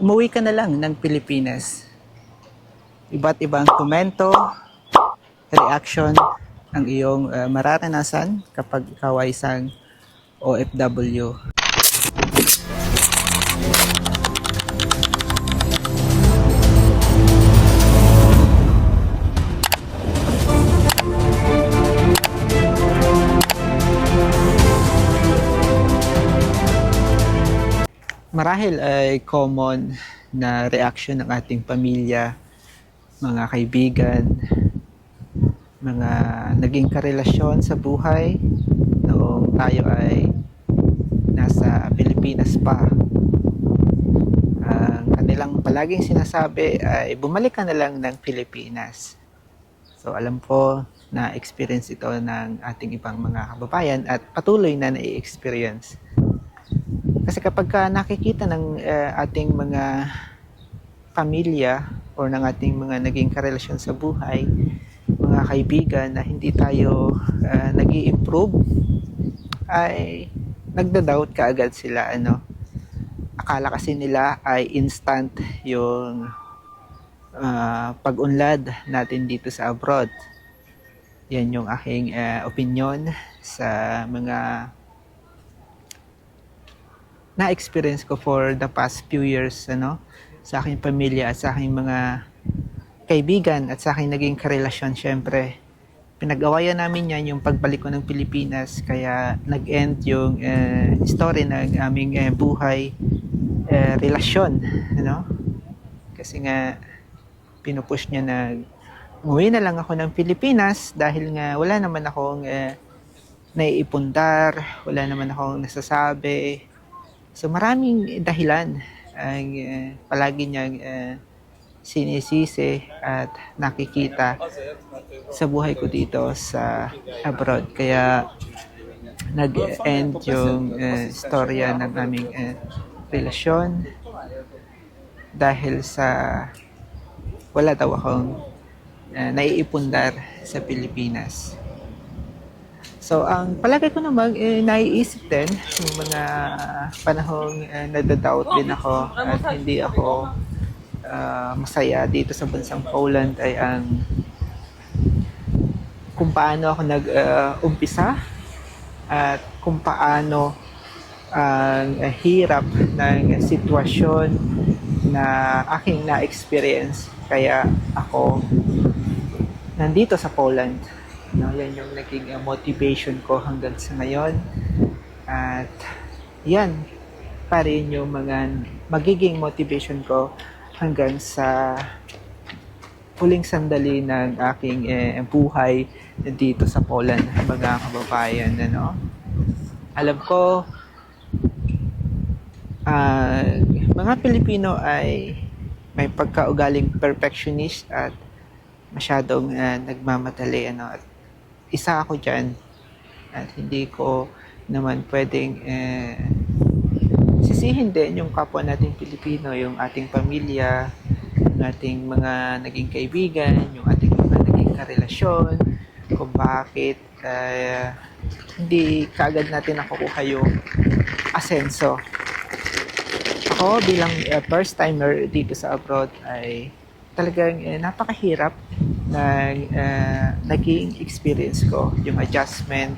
umuwi ka na lang ng Pilipinas. Iba't ibang komento, reaction ang iyong mararanasan kapag ikaw ay isang OFW. Marahil ay common na reaction ng ating pamilya, mga kaibigan, mga naging karelasyon sa buhay noong tayo ay nasa Pilipinas pa. Ang kanilang palaging sinasabi ay bumalik ka na lang ng Pilipinas. So alam ko na experience ito ng ating ibang mga kababayan at patuloy na nai-experience. Kasi kapag nakikita ng ating mga pamilya o ng ating mga naging karelasyon sa buhay, mga kaibigan na hindi tayo nag-i-improve, ay nagda-doubt kaagad sila. Akala kasi nila ay instant yung pag-unlad natin dito sa abroad. Yan yung aking opinion sa mga na-experience ko for the past few years, sa aking pamilya at sa aking mga kaibigan at sa aking naging karelasyon. Syempre, pinag-awayan namin yan yung pagbalik ko ng Pilipinas, kaya nag-end yung story ng aming buhay, relasyon, kasi nga pinupush niya na umuwi na lang ako ng Pilipinas dahil nga wala naman akong naiipundar, wala naman akong nasasabi. So maraming dahilan ang palagi niyang sinisisi at nakikita sa buhay ko dito sa abroad. Kaya nag-end yung storya ng aming relasyon dahil sa wala daw akong naiipundar sa Pilipinas. So, ang palagay ko naman, naiisip din yung mga panahong nadadoubt din ako at hindi ako masaya dito sa bansang Poland ay ang kung paano ako nag-umpisa at kung paano ang hirap ng sitwasyon na aking na-experience kaya ako nandito sa Poland. Yan yung naging motivation ko hanggang sa ngayon. At yan pa rin yung mga magiging motivation ko hanggang sa huling sandali ng aking buhay dito sa Poland, mga kababayan. Alam ko, mga Pilipino ay may pagkaugaling perfectionist at masyadong nagmamadali. At isa ako dyan at hindi ko naman pwedeng sisihin din yung kapwa nating Pilipino, yung ating pamilya, yung ating mga naging kaibigan, yung ating mga naging karelasyon, kung bakit hindi kaagad natin nakukuha yung asenso. Ako bilang first timer dito sa abroad ay talagang napakahirap ng naging experience ko, yung adjustment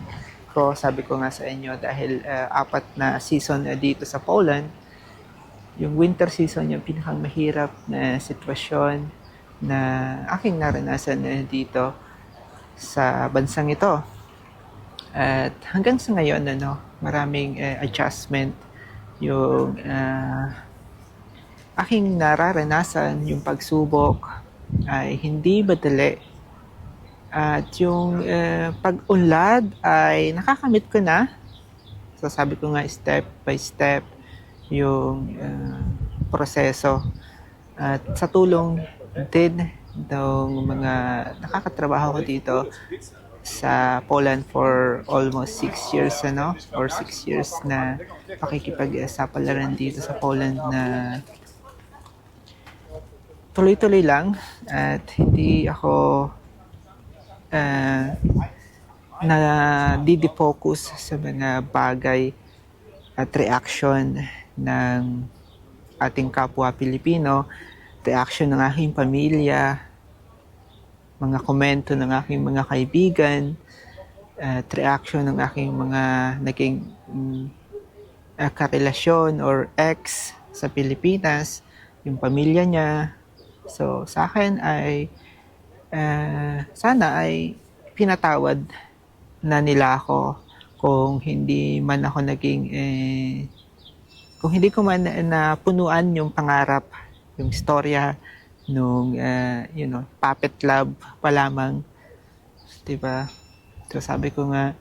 ko. Sabi ko nga sa inyo, dahil 4 na season dito sa Poland, yung winter season yung pinakang mahirap na sitwasyon na aking naranasan dito sa bansang ito. At hanggang sa ngayon, maraming adjustment yung aking nararanasan, yung pagsubok ay hindi madali. At yung pag-unlad ay nakakamit ko na. So sabi ko nga, step by step yung proseso. At sa tulong din ng mga nakakatrabaho ko dito sa Poland for almost 6 years, or 6 years na pakikipag-sapalaran dito sa Poland, na tuloy-tuloy lang at hindi ako na didi-focus sa mga bagay at reaction ng ating kapwa Pilipino, reaction ng aking pamilya, mga komento ng aking mga kaibigan, at reaction ng aking mga naging karelasyon or ex sa Pilipinas, yung pamilya niya. So sa akin ay sana ay pinatawad na nila ako kung hindi man ako naging kung hindi ko man napunuan yung pangarap, yung istorya nung puppet love pa lamang, 'di ba? So sabi ko nga,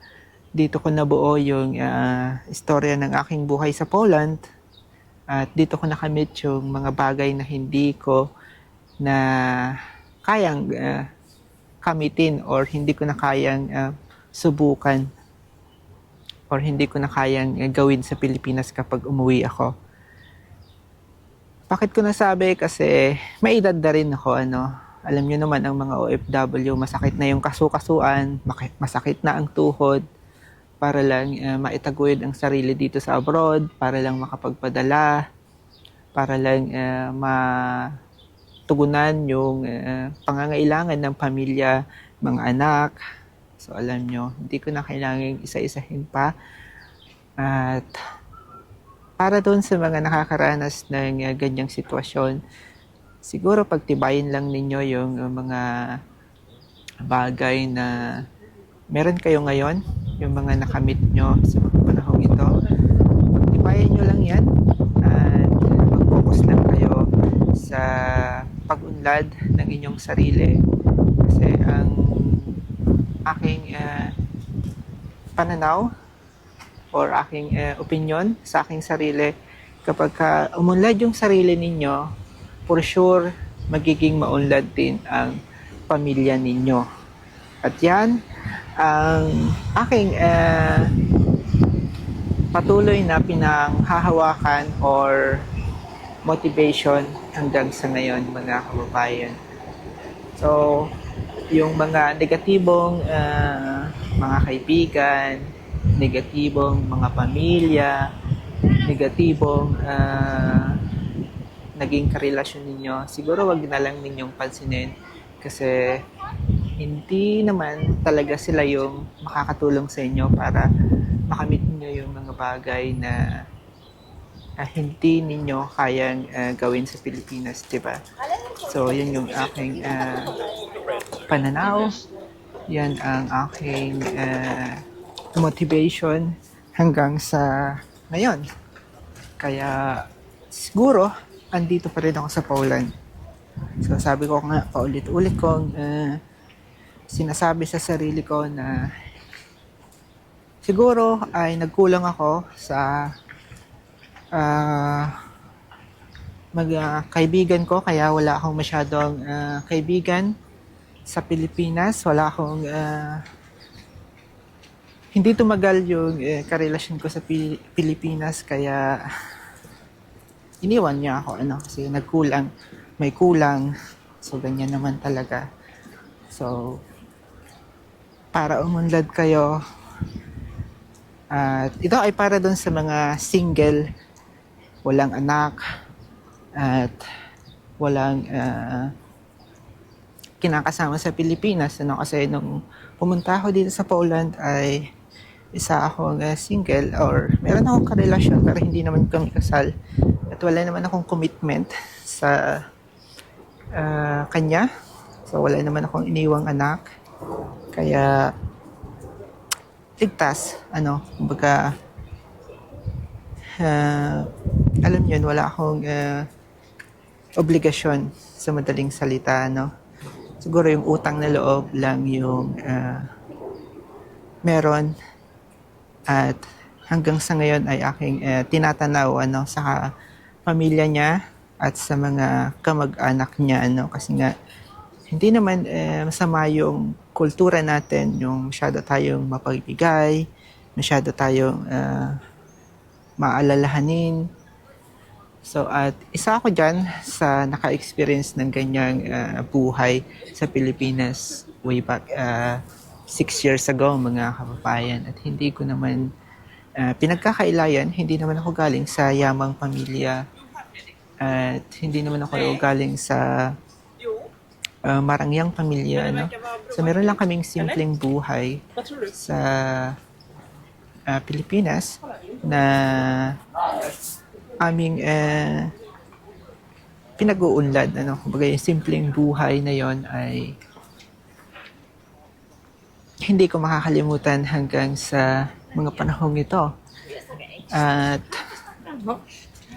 dito ko nabuo yung istorya ng aking buhay sa Poland at dito ko nakamit yung mga bagay na hindi ko na kayang kamitin or hindi ko na kayang subukan or hindi ko na kayang gawin sa Pilipinas kapag umuwi ako. Bakit ko nasabi? Kasi may edad na rin ako, alam niyo naman ang mga OFW, masakit na yung kasukasuan, masakit na ang tuhod, para lang maitaguyod ang sarili dito sa abroad, para lang makapagpadala, para lang matugunan yung pangangailangan ng pamilya, mga anak. So alam nyo, hindi ko na kailangang isa-isahin pa. At para doon sa mga nakakaranas ng ganyang sitwasyon, siguro pagtibayin lang ninyo yung mga bagay na meron kayo ngayon, yung mga nakamit nyo sa mga panahong ito. Pagtibayin nyo lang yan at mag-focus lang kayo sa pag-unlad ng inyong sarili. Kasi ang aking pananaw or aking opinion sa aking sarili, kapag umunlad yung sarili ninyo, for sure, magiging maunlad din ang pamilya ninyo. At yan, ang aking patuloy na pinanghahawakan or motivation hanggang sa ngayon, mga kababayan. So, yung mga negatibong mga kaibigan, negatibong mga pamilya, negatibong naging karelasyon ninyo, siguro wag na lang ninyong pansinin kasi hindi naman talaga sila yung makakatulong sa inyo para makamit niyo yung mga bagay na hindi ninyo kayang gawin sa Pilipinas, di ba? So, yun yung aking pananaw. Yan ang aking motivation hanggang sa ngayon. Kaya siguro andito pa rin ako sa Poland. So sabi ko nga paulit-ulit kong sinasabi sa sarili ko na siguro ay nagkulang ako sa kaibigan ko, kaya wala akong masyadong kaibigan sa Pilipinas. Wala akong hindi tumagal yung karelasyon ko sa Pilipinas, kaya iniwan niya ako kasi may kulang. So ganyan naman talaga. So para umunlad kayo, at ito ay para doon sa mga single, walang anak at walang kinakasama sa Pilipinas, kasi nung pumunta ako dito sa Poland ay isa akong single, or meron akong karelasyon pero hindi naman kami kasal at wala naman akong commitment sa kanya. So wala naman akong iniwang anak, kaya ligtas, kumbaga alam yun, wala akong obligasyon, sa madaling salita, siguro yung utang na loob lang yung meron, at hanggang sa ngayon ay aking tinatanaw sa pamilya niya at sa mga kamag-anak niya, kasi nga hindi naman masama yung kultura natin, yung masyado tayong mapagbigay, masyado tayong maalalahanin. So at isa ako dyan sa naka-experience ng ganyang buhay sa Pilipinas way back 6 years ago, mga kababayan. At hindi ko naman pinagkakailayan, hindi naman ako galing sa yamang pamilya. At hindi naman ako galing sa marangyang pamilya, no? So meron lang kaming simpleng buhay sa Pilipinas na aming pinag-uunlad, ano? Kumbaga yung simpleng buhay na yon ay hindi ko makakalimutan hanggang sa mga panahong ito. At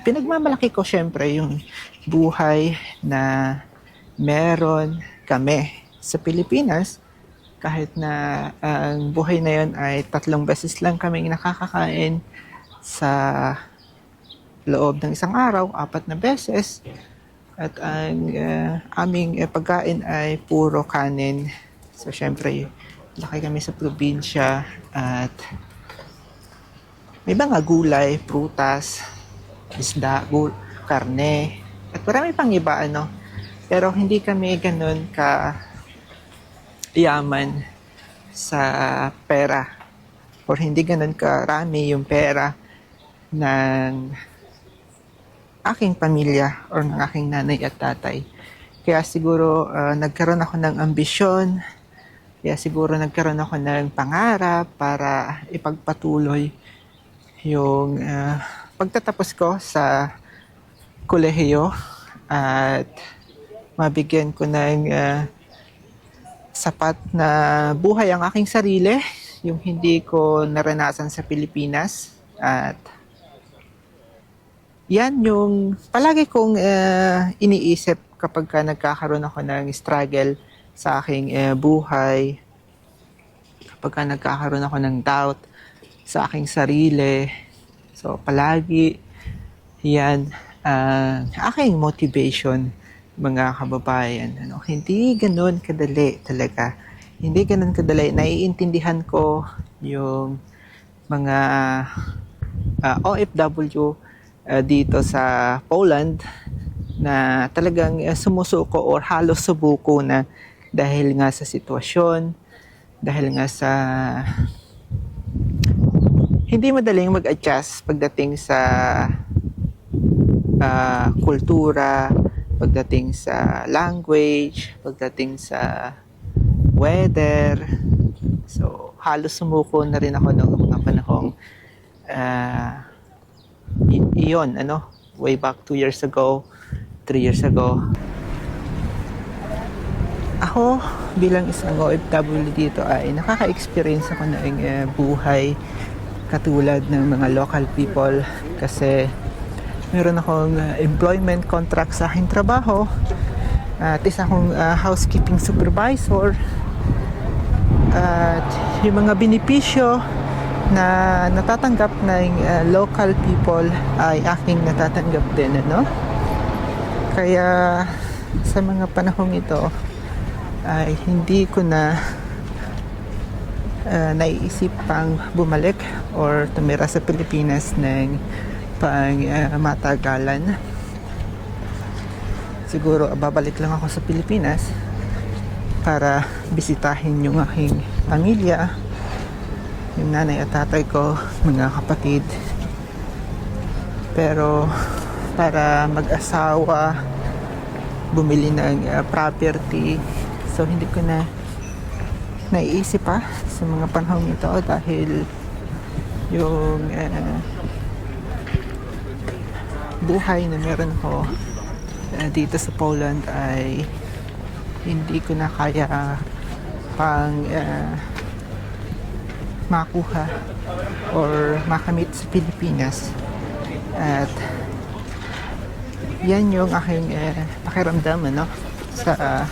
pinagmamalaki ko syempre yung buhay na meron kami sa Pilipinas, kahit na ang buhay na yon ay 3 beses lang kaming nakakakain sa loob ng isang araw, 4 na beses. At ang aming pagkain ay puro kanin. So syempre, laki kami sa probinsya at may mga gulay, prutas, isda, karne, at marami pang iba, ano. Pero hindi kami ganun ka yaman sa pera, or hindi ganun karami yung pera ng aking pamilya or ng aking nanay at tatay. Kaya siguro nagkaroon ako ng ambisyon, kaya siguro nagkaroon ako ng pangarap para ipagpatuloy yung pagtatapos ko sa kolehiyo at mabigyan ko ng sapat na buhay ang aking sarili, yung hindi ko naranasan sa Pilipinas. At yan yung palagi kong iniisip kapag nagkakaroon ako ng struggle sa aking buhay, kapag nagkakaroon ako ng doubt sa aking sarili. So palagi yan ang aking motivation, mga kababayan. Ano, hindi ganun kadali talaga. Hindi ganun kadali. Naiintindihan ko yung mga OFW dito sa Poland na talagang sumusuko or halos subuko na dahil nga sa sitwasyon, dahil nga sa hindi madaling mag-adjust pagdating sa kultura, pagdating sa language, pagdating sa weather. So, halos sumuko na rin ako noong mga panahong iyon, ano, way back 2 years ago, 3 years ago. Ako, bilang isang OFW dito ay nakaka-experience ako ng buhay katulad ng mga local people kasi meron akong employment contract sa aking trabaho at isa akong housekeeping supervisor at yung mga benepisyo na natatanggap ng local people ay aking natatanggap din, ano? Kaya sa mga panahong ito ay hindi ko na naiisip pang bumalik or tumira sa Pilipinas ng pang matagalan. Siguro babalik lang ako sa Pilipinas para bisitahin yung aking pamilya, yung nanay at tatay ko, mga kapatid. Pero para mag-asawa, bumili ng property, so hindi ko na naiisip pa sa mga panahon ito dahil yung buhay na meron ko dito sa Poland ay hindi ko na kaya pang makuha or makamit sa Pilipinas. At yan yung aking pakiramdam, ano, sa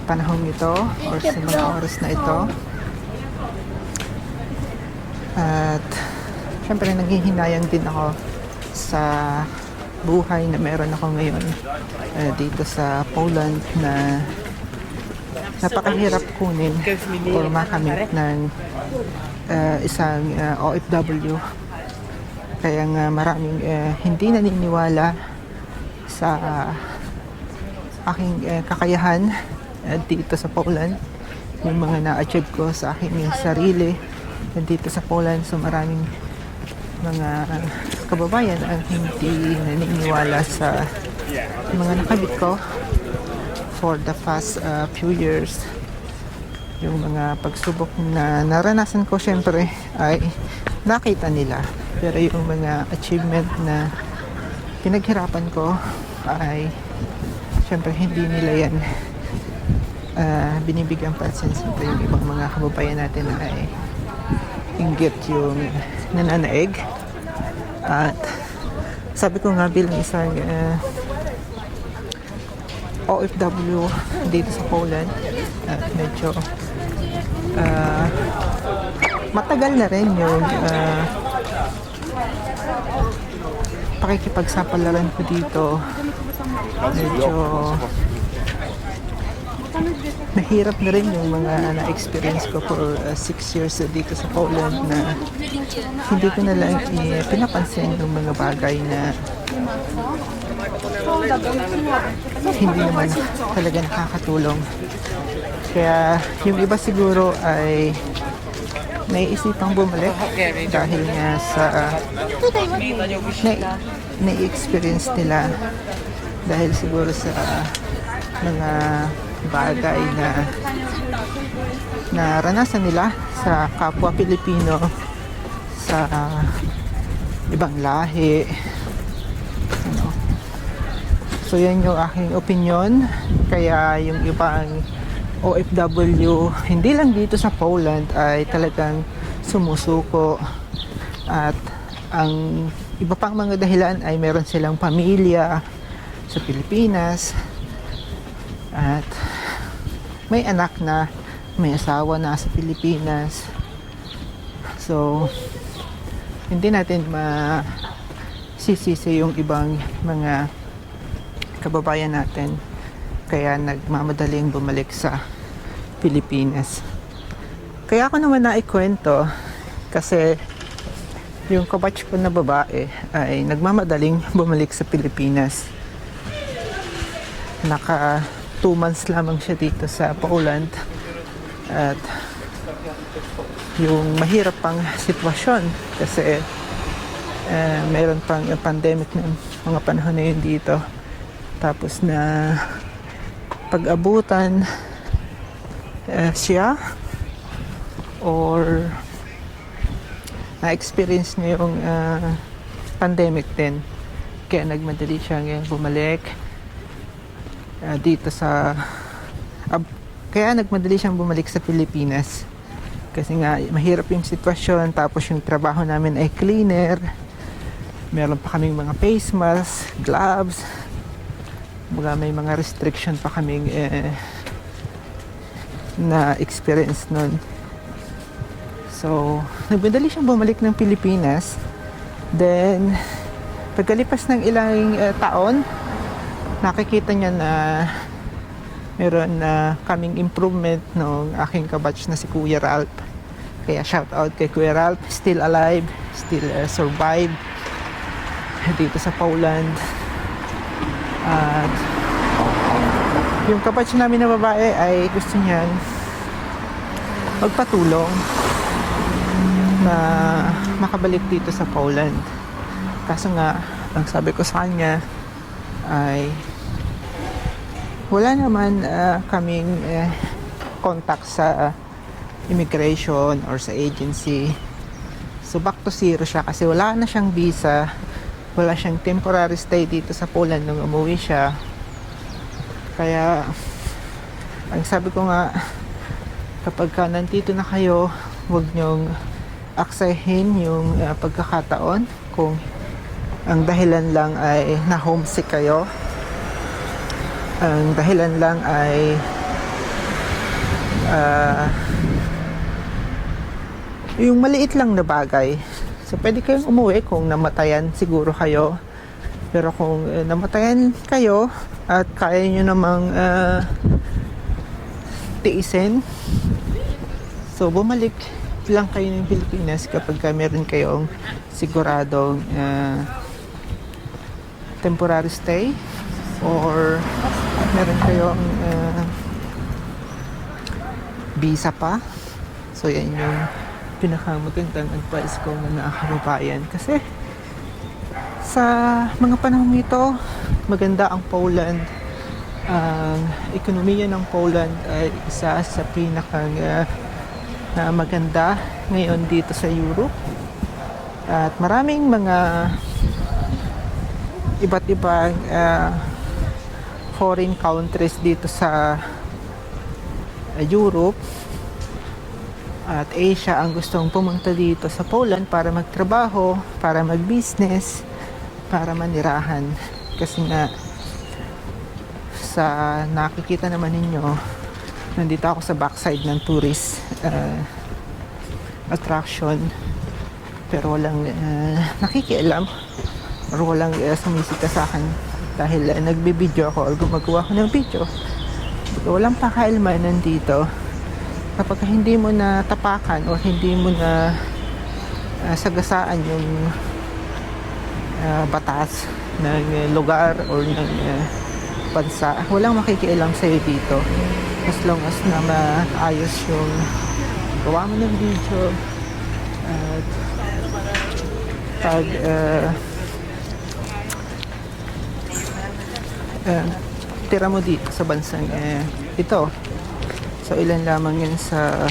panahong ito or sa mga oras na ito. At syempre naghihinayang din ako sa buhay na meron ako ngayon dito sa Poland na napakahirap kunin or makamit ng isang OFW. Kaya nga maraming hindi naniniwala sa aking kakayahan dito sa Poland, yung mga na-achieve ko sa aking sarili dito sa Poland. So maraming mga kababayan ang hindi naniniwala sa mga nakabit ko for the past few years. Yung mga pagsubok na naranasan ko syempre ay nakita nila. Pero yung mga achievement na pinaghirapan ko ay syempre hindi nila yan binibigyan pansin. Siyempre yung ibang mga kababayan natin ay inggit yung nananaig. At sabi ko nga bilang isang OFW dito sa Poland at medyo matagal na rin yung pakikipagsapalaran ko dito. Medyo nahirap na rin yung mga na-experience ko for 6 years dito sa Poland na hindi ko na lang pinapansin yung mga bagay na hindi naman talaga nakakatulong. Kaya yung iba siguro ay naiisipang bumalik dahil nga sa na-experience nila dahil siguro sa mga bagay na naranasan nila sa kapwa Pilipino, sa ibang lahi. So yan yung aking opinion. Kaya yung ibang OFW, hindi lang dito sa Poland, ay talagang sumusuko. At ang iba pang mga dahilan ay meron silang pamilya sa Pilipinas. At may anak na, may asawa na sa Pilipinas. So, hindi natin masisisi yung ibang mga kababayan natin kaya nagmamadaling bumalik sa Pilipinas. Kaya ako naman naikwento kasi yung kabatch ko na babae ay nagmamadaling bumalik sa Pilipinas. Naka 2 months lamang siya dito sa Poland at yung mahirap pang sitwasyon kasi mayroon pang pandemic ng mga panahon na yun dito. Tapos na pag-abutan siya or na-experience niya yung pandemic din. Kaya nagmadali siyang bumalik dito sa kaya nagmadali siyang bumalik sa Pilipinas. Kasi nga mahirap yung sitwasyon, tapos yung trabaho namin ay cleaner. Meron pa kaming mga face mask, gloves. May mga restriction pa kaming na experience nun. So, nagmadali siyang bumalik ng Pilipinas. Then, pagkalipas ng ilang taon, nakikita niya na meron na kaming improvement ng aking kabatch na si Kuya Ralph. Kaya shout out kay Kuya Ralph, still alive, still survive dito sa Poland. At yung kabatch namin na babae ay gusto niyang magpatulong na makabalik dito sa Poland. Kaso nga, ang sabi ko sa kanya ay wala naman kaming contact sa immigration or sa agency. So back to zero siya kasi wala na siyang visa, wala siyang temporary stay dito sa Poland nung umuwi siya. Kaya ang sabi ko nga, kapag ka nandito na kayo, huwag nyong aksahin yung pagkakataon kung ang dahilan lang ay na-homesick kayo. Ang dahilan lang ay yung maliit lang na bagay. So pwede kayong umuwi kung namatayan siguro kayo. Pero kung namatayan kayo at kaya nyo namang tiisin, so bumalik lang kayo ng Pilipinas kapag meron kayong siguradong temporary stay or meron kayong visa pa. So yan yung pinakamagandang advice ko na mga kababayan, kasi Sa mga panahong ito, maganda ang Poland. Ang ekonomiya ng Poland ay isa sa pinakang maganda ngayon dito sa Europe. At maraming mga iba't ibang foreign countries dito sa Europe at Asia ang gustong pumunta dito sa Poland para magtrabaho, para mag-business, para manirahan. Kasi nga sa nakikita naman ninyo, nandito ako sa backside ng tourist attraction, pero walang nakikialam or walang sumisita sa akin dahil nagbibideo ako or gumagawa ako ng video. Walang pakailaman nandito. Kapag hindi mo na tapakan o hindi mo na sagasaan yung batas ng lugar or ng bansa, walang makikialam sa'yo dito as long as na maayos yung gawa mo ng video at pag tira mo dito sa bansang ito. So ilan lamang yun sa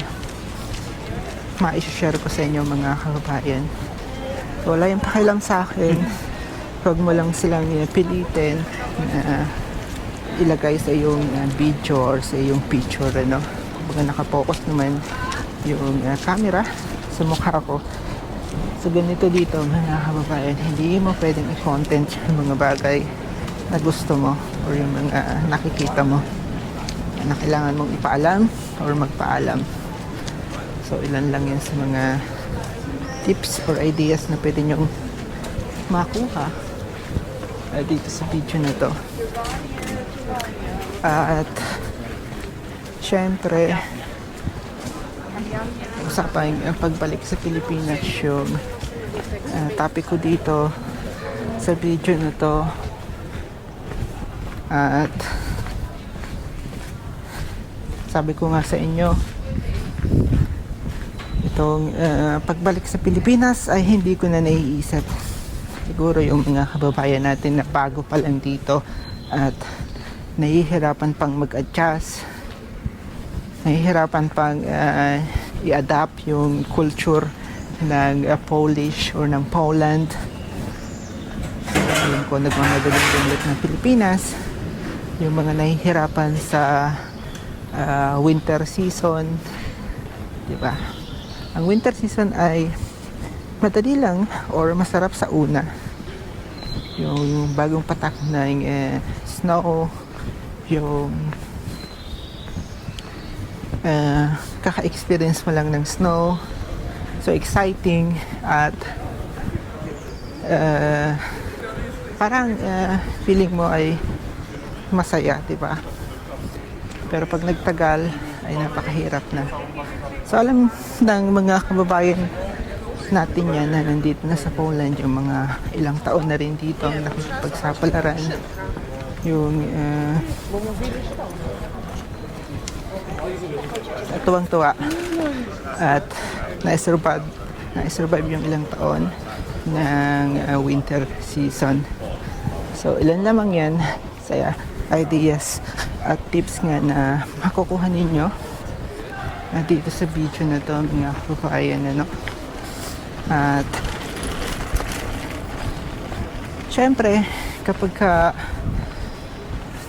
ma-share ko sa inyo mga kababayan. So, wala yung pakialam sa akin. Huwag mo lang silang pilitin na ilagay sa iyong video or sa iyong picture, ano. Kumbaga nakapokus naman yung camera sa mukha ko. So ganito dito mga kababayan, hindi mo pwedeng i-content yung mga bagay na gusto mo or yung mga nakikita mo na kailangan mong ipaalam or magpaalam. So ilan lang yan sa mga tips or ideas na pwede nyong makuha dito sa video na to. At syempre usapang pagbalik sa Pilipinas yung topic ko dito sa video na to. At sabi ko nga sa inyo, itong pagbalik sa Pilipinas ay hindi ko na naiisip. Siguro yung mga kababayan natin na bago pa lang dito at nahihirapan pang mag-adjust, nahihirapan pang i-adapt yung culture ng Polish or ng Poland. Alam ko, nagmamadaling bumalik ng Pilipinas, yung mga nahihirapan sa winter season, di ba? Ang winter season ay madali lang or masarap sa una. Yung bagong patak ng snow, yung kaka-experience mo lang ng snow. So exciting at parang feeling mo ay masaya, di ba? Pero pag nagtagal ay napakahirap na. So alam ng mga kababayan natin yan na nandito na sa Poland, yung mga ilang taon na rin dito ang nakikipagsapalaran, yung tuwang-tuwa at na-survive yung ilang taon ng winter season. So ilan lamang yan sa ideas at tips nga na makukuha ninyo dito sa video na to mga kababayan, ano. At syempre kapag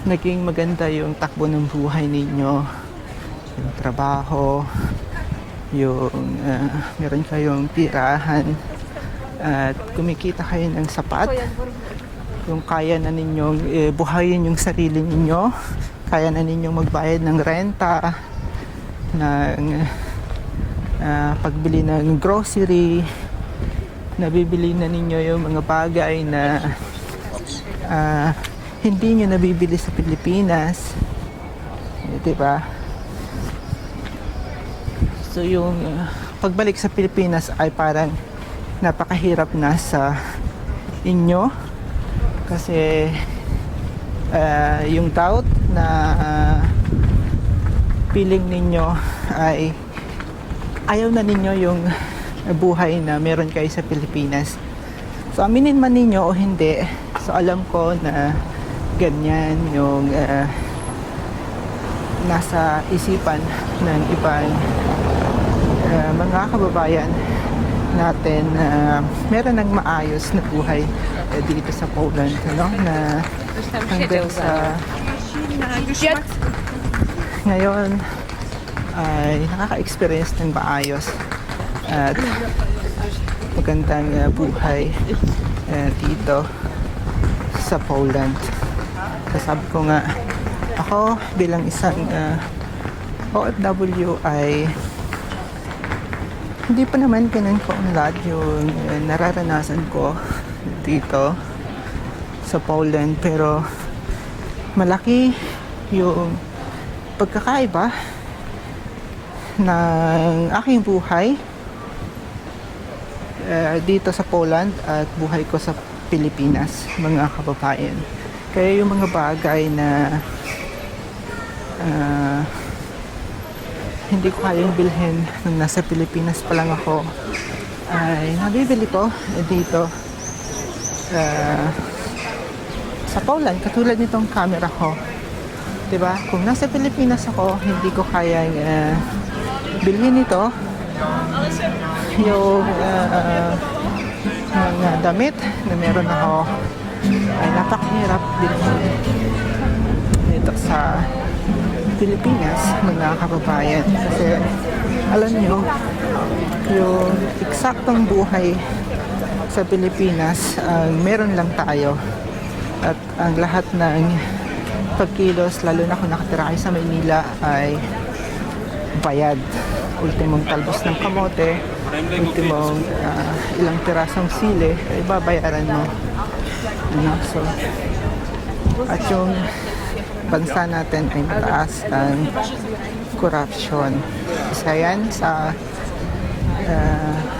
naging maganda yung takbo ng buhay ninyo, yung trabaho, yung meron kayong tirahan at kumikita kayo ng sapat, yung kaya na ninyong buhayin yung sarili ninyo, kaya na ninyong magbayad ng renta, ng pagbili ng grocery, nabibili na ninyo yung mga bagay na hindi nyo nabibili sa Pilipinas, diba? So yung pagbalik sa Pilipinas ay parang napakahirap na sa inyo kasi yung doubt na feeling ninyo ay ayaw na ninyo yung buhay na meron kayo sa Pilipinas. So aminin man ninyo o hindi, so alam ko na ganyan yung nasa isipan ng ibang mga kababayan natin na meron ng maayos na buhay dito sa Poland, ano, na hanggang sa ngayon ay nakaka-experience ng maayos at magandang buhay dito sa Poland. Sabi ko nga, ako bilang isang OFW ay hindi pa naman ganun kaunlad yung nararanasan ko dito sa Poland, pero malaki yung pagkakaiba ng aking buhay dito sa Poland at buhay ko sa Pilipinas, mga kababayan. Kaya yung mga bagay na hindi ko kayang bilhin nung nasa Pilipinas pa lang ako ay nabibili ko dito sa Poland, katulad nitong camera ko, diba? Kung nasa Pilipinas ako, hindi ko kayang bilhin ito. Yung mga damit na meron ako ay napakahirap bilhin dito sa Pilipinas, mga kababayan, kasi alam nyo yung eksaktong buhay sa Pilipinas meron lang tayo, at ang lahat ng pagkilos, lalo na kung nakatira kayo sa Maynila, ay bayad. Ultimong talbos ng kamote, ultimong ilang pirasong sili ay babayaran mo, so at yung bansa natin ay mataas ang corruption. Isa yan sa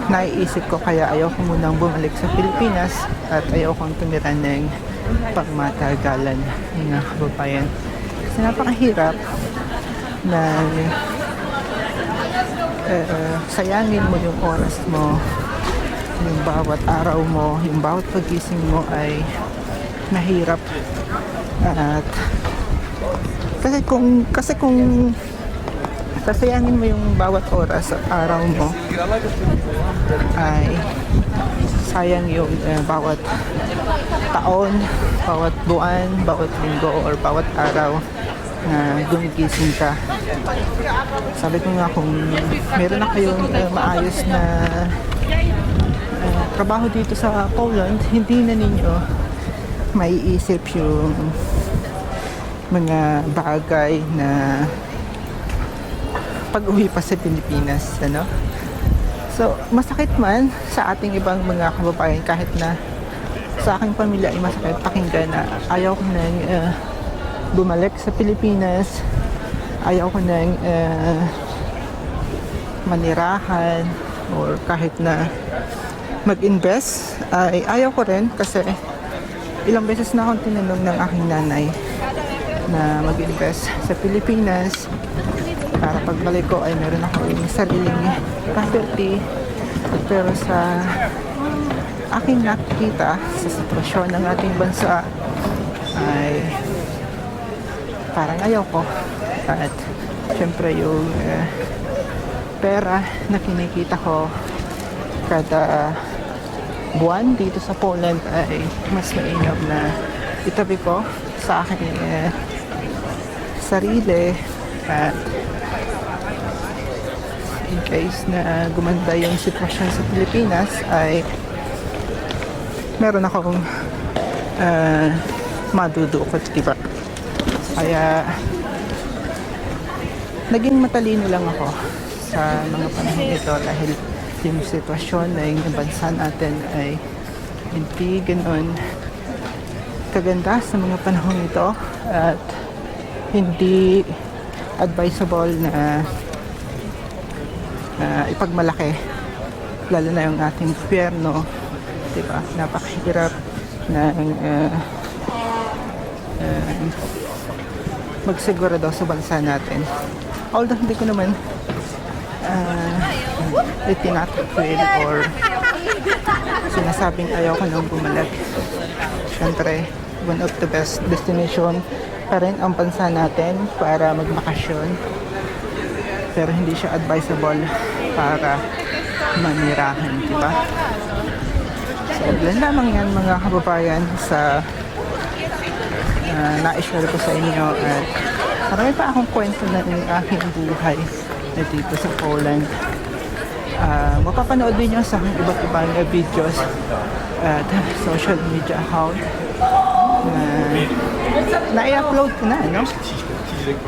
naiisip ko, kaya ayoko munang bumalik sa Pilipinas at ayokong tumira ng pagmatagalan, mga kababayan. Kasi napakahirap na sayangin mo yung oras mo, yung bawat araw mo, yung bawat pagising mo ay mahirap. At kasi kung sasayangin mo yung bawat oras at araw mo, ay sayang yung bawat taon, bawat buwan, bawat linggo, or bawat araw na gumigising ka. Sabi ko nga, kung meron na kayong maayos na trabaho dito sa Poland, hindi na ninyo maiisip yung mga bagay na pag-uwi pa sa Pilipinas, ano? So, masakit man sa ating ibang mga kababayan, kahit na sa aking pamilya ay masakit pakinggan na ayaw ko nang bumalik sa Pilipinas, ayaw ko nang manirahan or kahit na mag-invest, ay ayaw ko rin, kasi ilang beses na akong tinanong ng aking nanay na mag-invest sa Pilipinas para pagbalik ko ay meron akong sariling property. Pero sa aking nakikita sa sitwasyon ng ating bansa ay parang ayaw ko. At syempre yung pera na kinikita ko kada buwan dito sa Poland ay mas mainam na itabi ko sa aking sarili, at in case na gumanda yung sitwasyon sa Pilipinas ay meron akong madudukot, diba? Kaya naging matalino lang ako sa mga panahon ito, dahil yung sitwasyon ng bansa natin ay hindi ganoon kaganda sa mga panahon ito, at hindi advisable na ipagmalaki, lalo na yung ating gobyerno, diba? Napakahirap na magsigurado sa bansa natin. Although hindi ko naman itinatakil or sinasabing ayaw ko nang bumalik. Siyempre, one of the best destination pa rin ang bansa natin para magbakasyon. Pero hindi siya advisable para manirahan, di ba? So, ilan lamang yan mga kababayan sa na-share ko sa inyo at marami pa akong kwento na ng aking buhay na dito sa Poland. Mapapanood din nyo sa aking iba't ibang videos at social media account na i-upload ko na, no?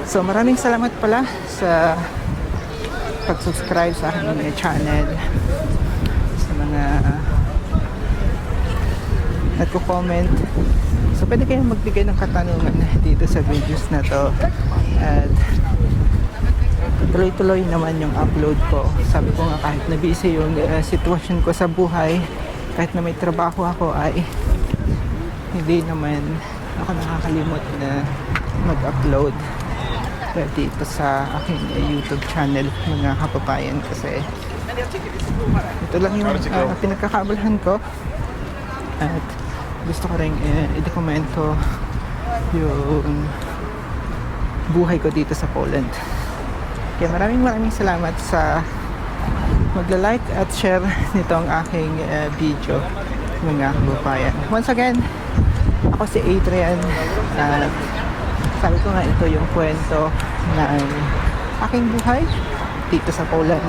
So maraming salamat pala sa pag-subscribe sa aking channel, sa mga nagko-comment. So pwede kayong magbigay ng katanungan dito sa videos na to at tuloy-tuloy naman yung upload ko. Sabi ko nga kahit na busy yung sitwasyon ko sa buhay, kahit na may trabaho ako ay hindi naman ako nakakalimot na mag-upload dito sa aking YouTube channel mga kababayan, kasi ito lang yung pinagkakaabalahan ko at gusto ko rin i-dokumento yung buhay ko dito sa Poland. Kaya maraming salamat sa magla-like at share nitong aking video mga kababayan. Once again, ako si Adrian at sabi ko nga ito yung kwento ng aking buhay dito sa Poland.